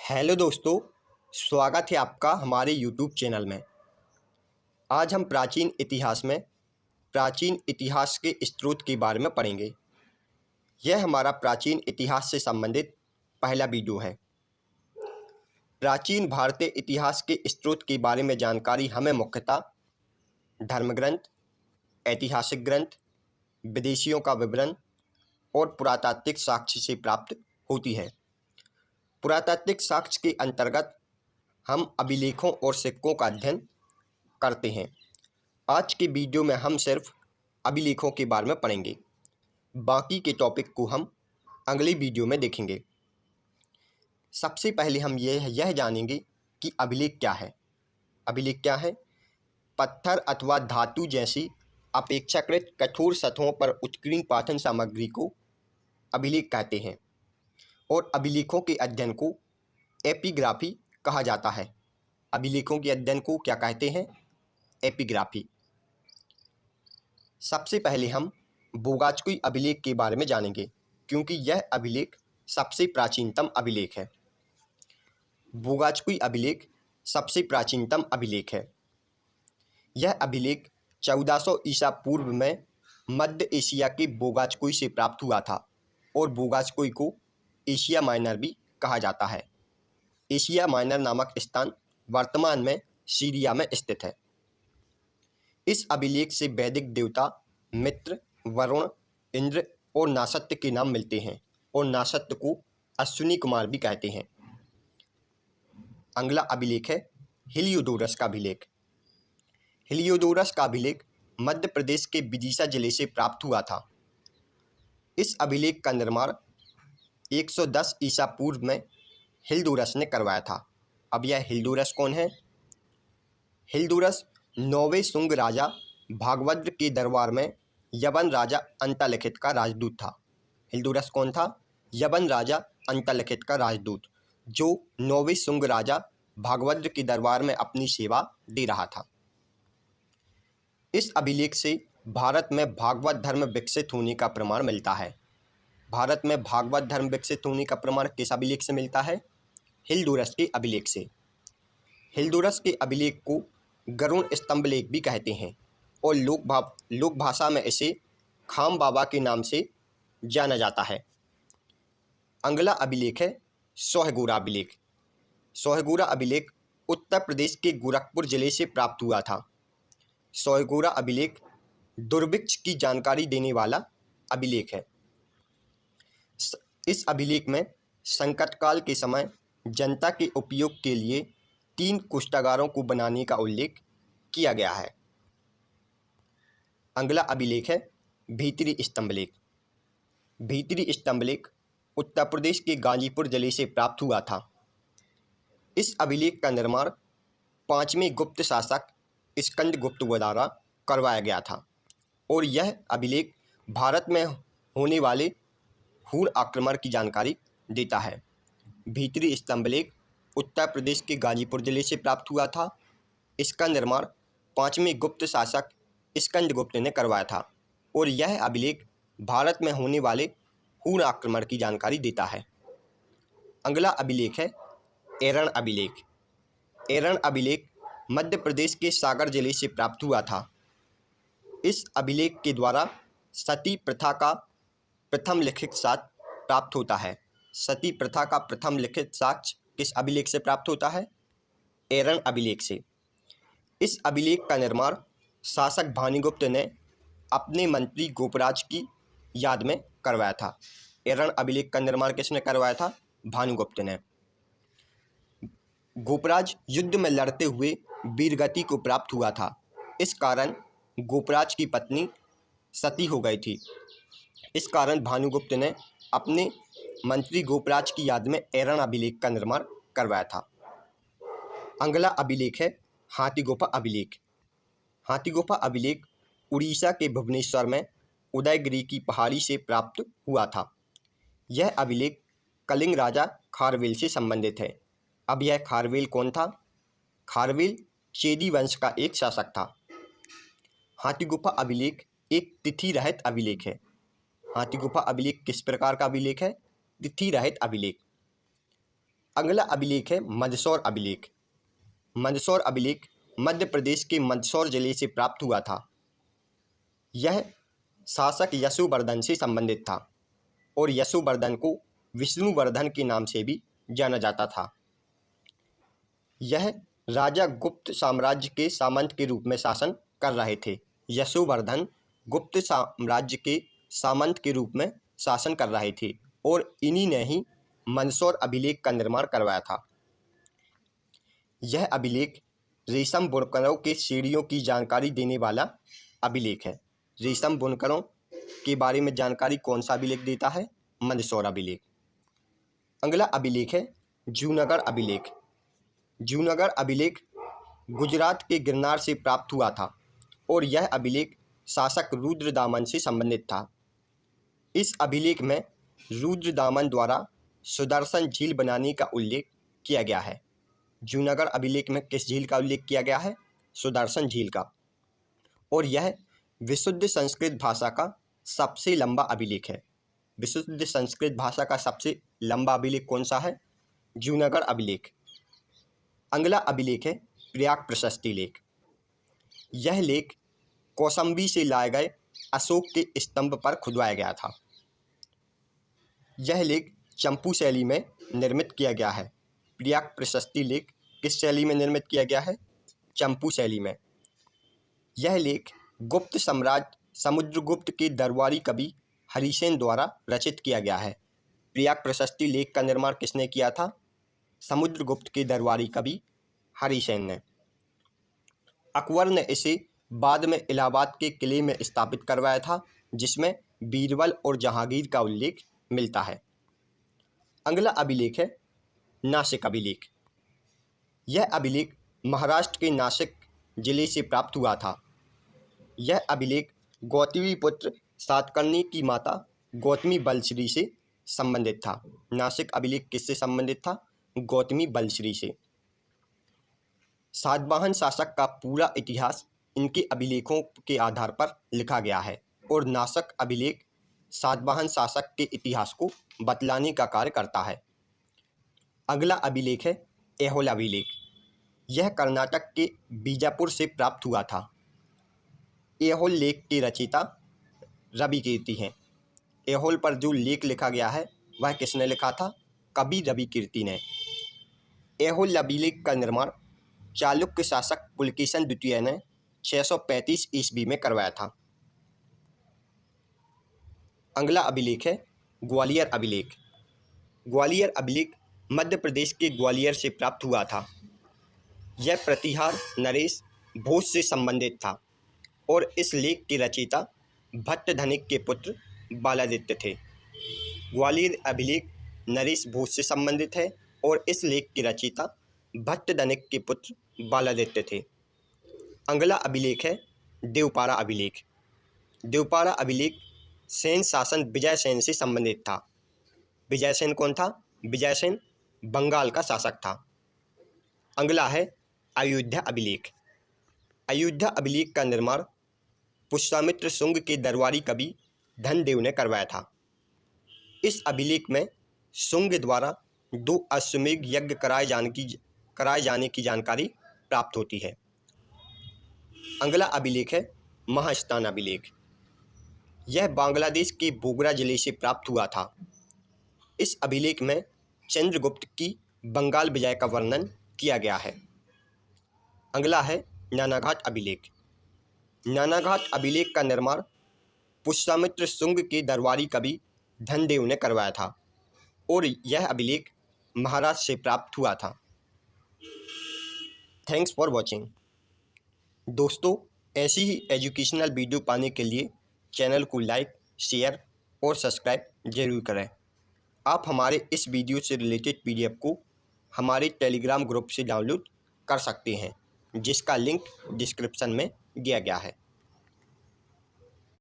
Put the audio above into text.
Hello दोस्तों, स्वागत है आपका हमारे यूट्यूब चैनल में। आज हम प्राचीन इतिहास के स्रोत के बारे में पढ़ेंगे। यह हमारा प्राचीन इतिहास से संबंधित पहला वीडियो है। प्राचीन भारतीय इतिहास के स्रोत के बारे में जानकारी हमें मुख्यतः धर्मग्रंथ, ऐतिहासिक ग्रंथ, विदेशियों का विवरण और पुरातात्विक साक्ष्य से प्राप्त होती है। पुरातात्विक साक्ष्य के अंतर्गत हम अभिलेखों और सिक्कों का अध्ययन करते हैं। आज के वीडियो में हम सिर्फ अभिलेखों के बारे में पढ़ेंगे, बाकी के टॉपिक को हम अगले वीडियो में देखेंगे। सबसे पहले हम यह जानेंगे कि अभिलेख क्या है। अभिलेख क्या है? पत्थर अथवा धातु जैसी अपेक्षाकृत कठोर सतहों पर उत्कीर्ण पाठन सामग्री को अभिलेख कहते हैं और अभिलेखों के अध्ययन को एपिग्राफी कहा जाता है। अभिलेखों के अध्ययन को क्या कहते हैं? एपिग्राफी। सबसे पहले हम बोगाचकुई अभिलेख के बारे में जानेंगे, क्योंकि यह अभिलेख सबसे प्राचीनतम अभिलेख है। बोगाचकुई अभिलेख सबसे प्राचीनतम अभिलेख है। यह अभिलेख 1400 ईसा पूर्व में मध्य एशिया के बोगाचकुई से प्राप्त हुआ था और बोगाचकुई को एशिया माइनर भी कहा जाता है। एशिया माइनर नामक स्थान वर्तमान में सीरिया में स्थित है। इस अभिलेख से वैदिक देवता मित्र, वरुण, इंद्र और नासत्य के नाम मिलते हैं और नासत्य को अश्विनी कुमार भी कहते हैं। अगला अभिलेख है हेलियोडोरस का अभिलेख। हेलियोडोरस का अभिलेख मध्य प्रदेश के विदिशा जिले से प्राप्त हुआ था। इस अभिलेख का निर्माण 110 ईसा पूर्व में हिलडोरस ने करवाया था। अब यह हिलडोरस कौन है? हिलडोरस 9वें शुंग राजा भागवद्र के दरबार में यवन राजा अंतलिखित का राजदूत था। हिलडोरस कौन था? यवन राजा अंतलिखित का राजदूत, जो 9वें शुंग राजा भागवद्र के दरबार में अपनी सेवा दे रहा था। इस अभिलेख से भारत में भागवत धर्म विकसित होने का प्रमाण मिलता है। भारत में भागवत धर्म विकसित होने का प्रमाण किस अभिलेख से मिलता है? हिलडोरस के अभिलेख से। हिलडोरस के अभिलेख को गरुड़ स्तंभ लेख भी कहते हैं और लोक भाषा में इसे खाम बाबा के नाम से जाना जाता है। अगला अभिलेख है सोहगोरा अभिलेख। सोहगोरा अभिलेख उत्तर प्रदेश के गोरखपुर जिले से प्राप्त हुआ था। सोहगोरा अभिलेख दुर्भिक्ष की जानकारी देने वाला अभिलेख है। इस अभिलेख में संकट काल के समय जनता के उपयोग के लिए 3 कोष्ठागारों को बनाने का उल्लेख किया गया है। अगला अभिलेख है भीतरी स्तंभलेख। भीतरी स्तंभलेख उत्तर प्रदेश के गाजीपुर जिले से प्राप्त हुआ था। इस अभिलेख का निर्माण 5वें गुप्त शासक स्कंदगुप्त द्वारा करवाया गया था और यह अभिलेख भारत में होने वाले हूण आक्रमण की जानकारी देता है। भीतरी स्तंभलेख उत्तर प्रदेश के गाजीपुर जिले से प्राप्त हुआ था। इसका निर्माण 5वें गुप्त शासक स्कंदगुप्त ने करवाया था और यह अभिलेख भारत में होने वाले हूण आक्रमण की जानकारी देता है। अगला अभिलेख है एरण अभिलेख। एरण अभिलेख मध्य प्रदेश के सागर जिले से प्राप्त हुआ था। इस अभिलेख के द्वारा सती प्रथा का प्रथम लिखित साक्ष्य प्राप्त होता है। सती प्रथा का प्रथम लिखित साक्ष्य किस अभिलेख से प्राप्त होता है? एरण अभिलेख से। इस अभिलेख का निर्माण शासक भानुगुप्त ने अपने मंत्री गोपराज की याद में करवाया था। एरण अभिलेख का निर्माण किसने करवाया था? भानुगुप्त ने। गोपराज युद्ध में लड़ते हुए वीरगति को प्राप्त हुआ था। इस कारण गोपराज की पत्नी सती हो गई थी। इस कारण भानुगुप्त ने अपने मंत्री गोपराज की याद में एरण अभिलेख का निर्माण करवाया था। अगला अभिलेख है हाथीगुफा अभिलेख। हाथीगुफा अभिलेख उड़ीसा के भुवनेश्वर में उदयगिरी की पहाड़ी से प्राप्त हुआ था। यह अभिलेख कलिंग राजा खारवेल से संबंधित है। अब यह खारवेल कौन था? खारवेल चेदी वंश का एक शासक था। हाथीगुफा अभिलेख एक तिथि रहित अभिलेख है। हाथीगुफा अभिलेख किस प्रकार का अभिलेख है? तिथि रहित अभिलेख। अगला अभिलेख है मंदसौर अभिलेख। मंदसौर अभिलेख मध्य प्रदेश के मंदसौर जिले से प्राप्त हुआ था। यह शासक यशोवर्धन से संबंधित था और यशोवर्धन को विष्णुवर्धन के नाम से भी जाना जाता था। यह राजा गुप्त साम्राज्य के सामंत के रूप में शासन कर रहे थे। यशोवर्धन गुप्त साम्राज्य के सामंत के रूप में शासन कर रहे थे और इन्हीं ने ही मंदसौर अभिलेख का निर्माण करवाया था। यह अभिलेख रेशम बुनकरों के सीढ़ियों की जानकारी देने वाला अभिलेख है। रेशम बुनकरों के बारे में जानकारी कौन सा अभिलेख देता है? मंदसौर अभिलेख। अगला अभिलेख है जूनागढ़ अभिलेख। जूनागढ़ अभिलेख गुजरात के गिरनार से प्राप्त हुआ था और यह अभिलेख शासक रुद्रदामन से संबंधित था। इस अभिलेख में रुद्रदामन द्वारा सुदर्शन झील बनाने का उल्लेख किया गया है। जूनागढ़ अभिलेख में किस झील का उल्लेख किया गया है? सुदर्शन झील का। और यह विशुद्ध संस्कृत भाषा का सबसे लंबा अभिलेख है। विशुद्ध संस्कृत भाषा का सबसे लंबा अभिलेख कौन सा है? जूनागढ़ अभिलेख। अगला अभिलेख है प्रयाग प्रशस्ति लेख। यह लेख कौशाम्बी से लाए गए अशोक के स्तंभ पर खुदवाया गया था। यह लेख चंपू शैली में निर्मित किया गया है। प्रयाग प्रशस्ति लेख किस शैली में निर्मित किया गया है? चंपू शैली में। यह लेख गुप्त सम्राट समुद्रगुप्त के दरबारी कवि हरिसेन द्वारा रचित किया गया है। प्रयाग प्रशस्ति लेख का निर्माण किसने किया था? समुद्रगुप्त के दरबारी कवि हरिसेन ने। अकबर ने इसे बाद में इलाहाबाद के किले में स्थापित करवाया था, जिसमें बीरबल और जहांगीर का उल्लेख मिलता है। अगला अभिलेख है नासिक अभिलेख। यह अभिलेख महाराष्ट्र के नासिक जिले से प्राप्त हुआ था। यह अभिलेख गौतमी पुत्र सातकर्णी की माता गौतमी बलश्री से संबंधित था। नासिक अभिलेख किससे संबंधित था? गौतमी बलश्री से। सातवाहन शासक का पूरा इतिहास इनके अभिलेखों के आधार पर लिखा गया है और नासिक अभिलेख सातवाहन शासक के इतिहास को बतलाने का कार्य करता है। अगला अभिलेख है ऐहोल अभिलेख। यह कर्नाटक के बीजापुर से प्राप्त हुआ था। ऐहोल लेख के रचयिता रविकीर्ति हैं। ऐहोल पर जो लेख लिखा गया है वह किसने लिखा था? कवि रविकीर्ति ने। ऐहोल अभिलेख का निर्माण चालुक्य शासक पुलकेशन द्वितीय ने 635 ईस्वी में करवाया था। अगला अभिलेख है ग्वालियर अभिलेख। ग्वालियर अभिलेख मध्य प्रदेश के ग्वालियर से प्राप्त हुआ था। यह प्रतिहार नरेश भोज से संबंधित था और इस लेख के रचयिता भट्ट धनिक के पुत्र बालादित्य थे। ग्वालियर अभिलेख नरेश भोज से संबंधित है और इस लेख के रचयिता भट्ट धनिक के पुत्र बालादित्य थे। अगला अभिलेख है देवपारा अभिलेख। देवपारा अभिलेख सेन शासन विजयसेन से संबंधित था। विजयसेन कौन था? विजयसेन बंगाल का शासक था। अगला है अयोध्या अभिलेख। अयोध्या अभिलेख का निर्माण पुष्यमित्र शुंग के दरबारी कवि धनदेव ने करवाया था। इस अभिलेख में शुंग द्वारा 2 अश्वमेध यज्ञ कराए जाने की जानकारी प्राप्त होती है। अगला अभिलेख है महास्थान अभिलेख। यह बांग्लादेश के बोगरा जिले से प्राप्त हुआ था। इस अभिलेख में चंद्रगुप्त की बंगाल विजय का वर्णन किया गया है। अगला है नानाघाट अभिलेख। नानाघाट अभिलेख का निर्माण पुष्यमित्र शुंग के दरबारी कवि धनदेव ने करवाया था और यह अभिलेख महाराष्ट्र से प्राप्त हुआ था। Thanks for watching. दोस्तों, ऐसी ही एजुकेशनल वीडियो पाने के लिए चैनल को लाइक, शेयर और सब्सक्राइब जरूर करें। आप हमारे इस वीडियो से रिलेटेड PDF को हमारे टेलीग्राम ग्रुप से डाउनलोड कर सकते हैं, जिसका लिंक डिस्क्रिप्शन में दिया गया है।